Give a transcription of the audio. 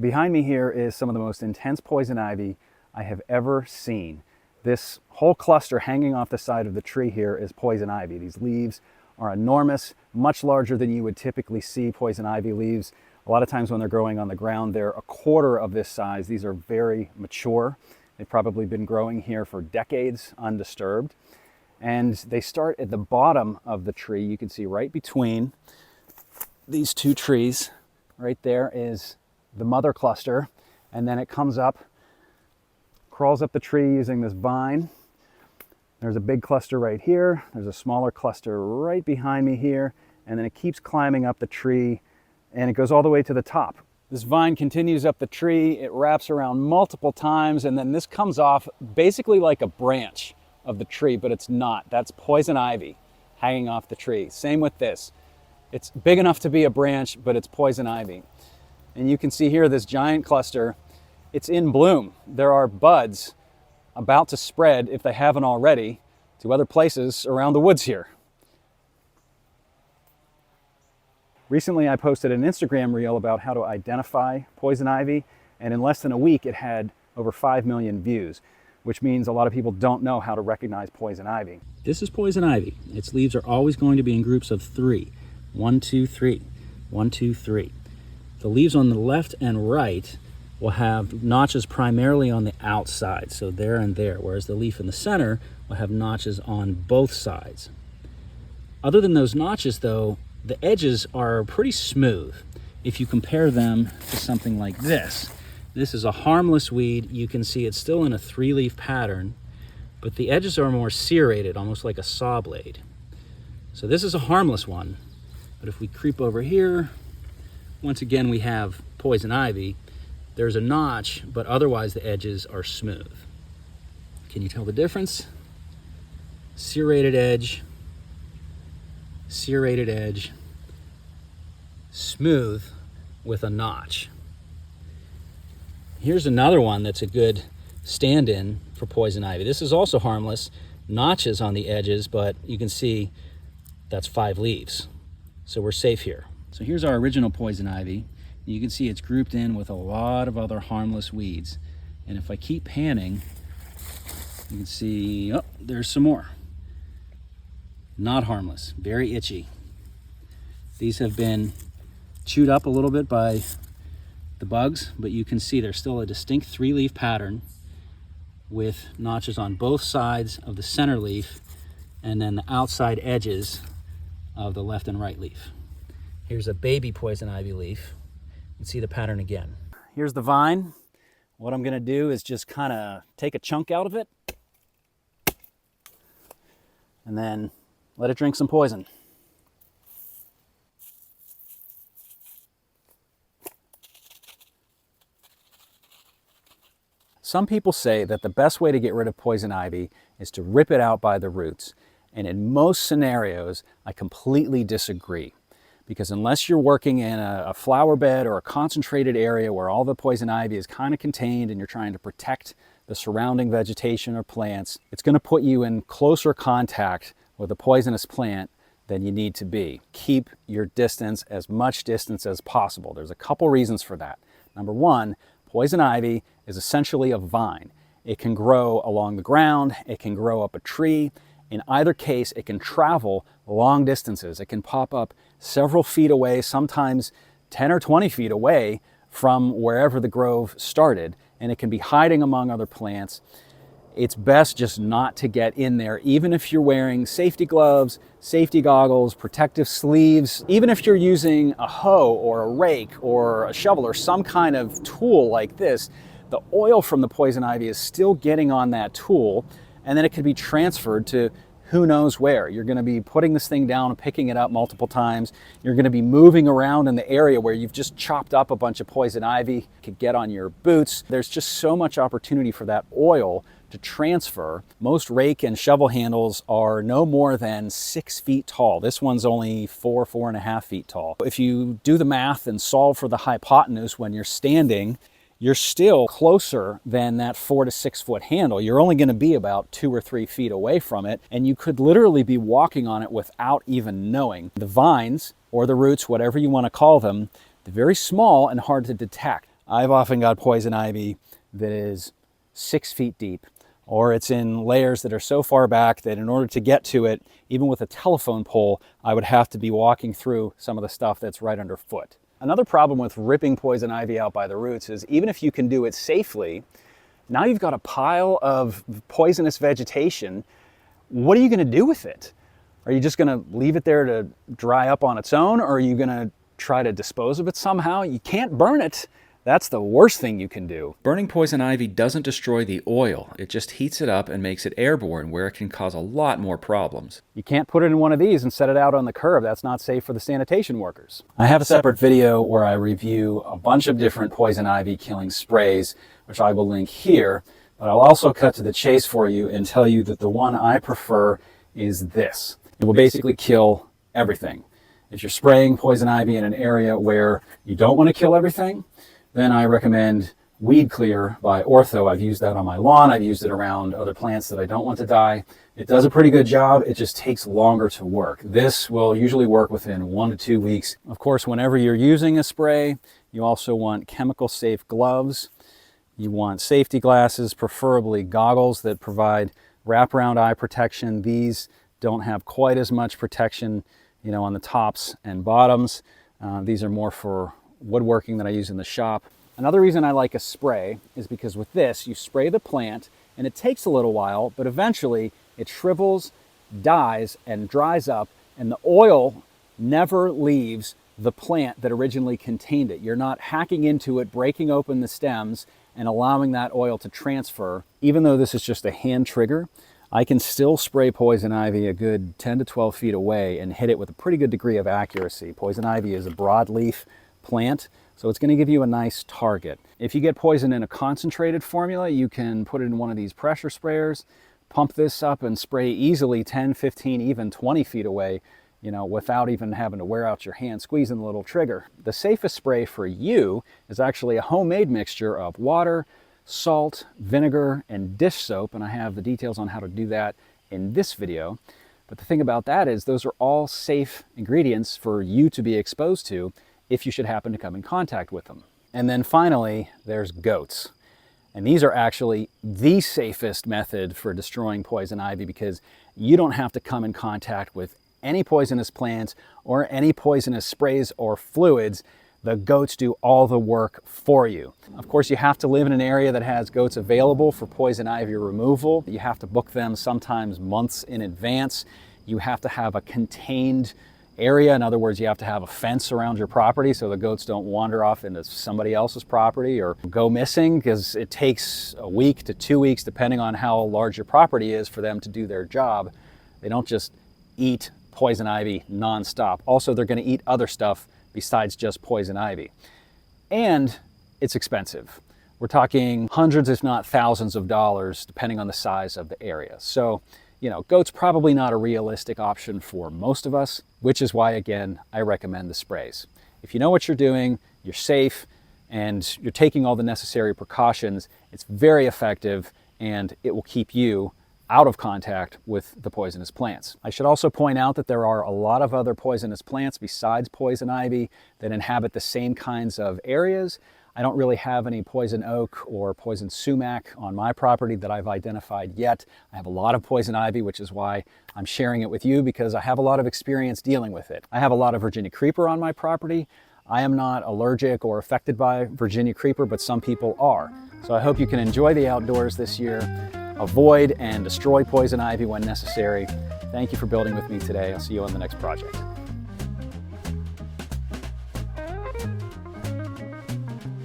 Behind me here is some of the most intense poison ivy I have ever seen. This whole cluster hanging off the side of the tree here is poison ivy. These leaves are enormous, much larger than you would typically see poison ivy leaves. A lot of times when they're growing on the ground, they're a quarter of this size. These are very mature. They've probably been growing here for decades undisturbed. And they start at the bottom of the tree. You can see right between these two trees, right there is the mother cluster, and then it comes up, crawls up the tree using this vine. There's a big cluster right here. There's a smaller cluster right behind me here, and then it keeps climbing up the tree, and it goes all the way to the top. This vine continues up the tree, it wraps around multiple times, and then this comes off basically like a branch of the tree, but it's not. That's poison ivy hanging off the tree. Same with this. It's big enough to be a branch, but it's poison ivy. And you can see here this giant cluster, it's in bloom. There are buds about to spread, if they haven't already, to other places around the woods here. Recently I posted an Instagram reel about how to identify poison ivy, and in less than a week it had over 5 million views, which means a lot of people don't know how to recognize poison ivy. This is poison ivy. Its leaves are always going to be in groups of 3. 1, 2, 3. 1, 2, 3. The leaves on the left and right will have notches primarily on the outside, so there and there, whereas the leaf in the center will have notches on both sides. Other than those notches though, the edges are pretty smooth. If you compare them to something like this, this is a harmless weed. You can see it's still in a 3-leaf pattern, but the edges are more serrated, almost like a saw blade. So this is a harmless one, but if we creep over here, once again, we have poison ivy. There's a notch, but otherwise the edges are smooth. Can you tell the difference? Serrated edge, smooth with a notch. Here's another one that's a good stand-in for poison ivy. This is also harmless, notches on the edges, but you can see that's 5 leaves. So we're safe here. So here's our original poison ivy. You can see it's grouped in with a lot of other harmless weeds. And if I keep panning, you can see, oh, there's some more. Not harmless, very itchy. These have been chewed up a little bit by the bugs, but you can see there's still a distinct 3-leaf pattern with notches on both sides of the center leaf and then the outside edges of the left and right leaf. Here's a baby poison ivy leaf. You can see the pattern again. Here's the vine. What I'm gonna do is just kind of take a chunk out of it and then let it drink some poison. Some people say that the best way to get rid of poison ivy is to rip it out by the roots. And in most scenarios, I completely disagree. Because unless you're working in a flower bed or a concentrated area where all the poison ivy is kind of contained and you're trying to protect the surrounding vegetation or plants, it's going to put you in closer contact with a poisonous plant than you need to be. Keep your distance, as much distance as possible. There's a couple reasons for that. Number one, poison ivy is essentially a vine. It can grow along the ground, it can grow up a tree. In either case, it can travel long distances. It can pop up several feet away, sometimes 10 or 20 feet away from wherever the grove started, and it can be hiding among other plants. It's best just not to get in there, even if you're wearing safety gloves, safety goggles, protective sleeves, even if you're using a hoe or a rake or a shovel or some kind of tool like this, the oil from the poison ivy is still getting on that tool, and then it could be transferred to who knows where. You're going to be putting this thing down and picking it up multiple times. You're going to be moving around in the area where you've just chopped up a bunch of poison ivy. It could get on your boots. There's just so much opportunity for that oil to transfer. Most rake and shovel handles are no more than 6 feet tall. This one's only 4.5 feet tall. If you do the math and solve for the hypotenuse when you're standing, you're still closer than that 4 to 6 foot handle. You're only going to be about 2 or 3 feet away from it, and you could literally be walking on it without even knowing. The vines, or the roots, whatever you want to call them, they're very small and hard to detect. I've often got poison ivy that is 6 feet deep, or it's in layers that are so far back that in order to get to it, even with a telephone pole, I would have to be walking through some of the stuff that's right underfoot. Another problem with ripping poison ivy out by the roots is even if you can do it safely, now you've got a pile of poisonous vegetation. What are you going to do with it? Are you just going to leave it there to dry up on its own, or are you going to try to dispose of it somehow? You can't burn it. That's the worst thing you can do. Burning poison ivy doesn't destroy the oil. It just heats it up and makes it airborne, where it can cause a lot more problems. You can't put it in one of these and set it out on the curb. That's not safe for the sanitation workers. I have a separate video where I review a bunch of different poison ivy killing sprays, which I will link here, but I'll also cut to the chase for you and tell you that the one I prefer is this. It will basically kill everything. If you're spraying poison ivy in an area where you don't want to kill everything, then I recommend Weed Clear by Ortho. I've used that on my lawn. I've used it around other plants that I don't want to die. It does a pretty good job. It just takes longer to work. This will usually work within 1 to 2 weeks. Of course, whenever you're using a spray, you also want chemical safe gloves. You want safety glasses, preferably goggles that provide wraparound eye protection. These don't have quite as much protection, on the tops and bottoms. These are more for woodworking that I use in the shop. Another reason I like a spray is because with this, you spray the plant and it takes a little while, but eventually it shrivels, dies, and dries up, and the oil never leaves the plant that originally contained it. You're not hacking into it, breaking open the stems, and allowing that oil to transfer. Even though this is just a hand trigger, I can still spray poison ivy a good 10 to 12 feet away and hit it with a pretty good degree of accuracy. Poison ivy is a broadleaf plant, so it's going to give you a nice target. If you get poison in a concentrated formula, you can put it in one of these pressure sprayers, pump this up and spray easily 10, 15, even 20 feet away, without even having to wear out your hand squeezing the little trigger. The safest spray for you is actually a homemade mixture of water, salt, vinegar, and dish soap, and I have the details on how to do that in this video. But the thing about that is those are all safe ingredients for you to be exposed to if you should happen to come in contact with them. And then finally, there's goats. And these are actually the safest method for destroying poison ivy because you don't have to come in contact with any poisonous plants or any poisonous sprays or fluids. The goats do all the work for you. Of course, you have to live in an area that has goats available for poison ivy removal. You have to book them sometimes months in advance. You have to have a contained area. In other words, you have to have a fence around your property so the goats don't wander off into somebody else's property or go missing, because it takes a week to 2 weeks, depending on how large your property is, for them to do their job. They don't just eat poison ivy nonstop. Also, they're going to eat other stuff besides just poison ivy. And it's expensive. We're talking hundreds, if not thousands of dollars, depending on the size of the area. So, goat's probably not a realistic option for most of us, which is why, again, I recommend the sprays. If you know what you're doing, you're safe, and you're taking all the necessary precautions, it's very effective, and it will keep you out of contact with the poisonous plants. I should also point out that there are a lot of other poisonous plants besides poison ivy that inhabit the same kinds of areas. I don't really have any poison oak or poison sumac on my property that I've identified yet. I have a lot of poison ivy, which is why I'm sharing it with you, because I have a lot of experience dealing with it. I have a lot of Virginia creeper on my property. I am not allergic or affected by Virginia creeper, but some people are. So I hope you can enjoy the outdoors this year, avoid and destroy poison ivy when necessary. Thank you for building with me today. I'll see you on the next project.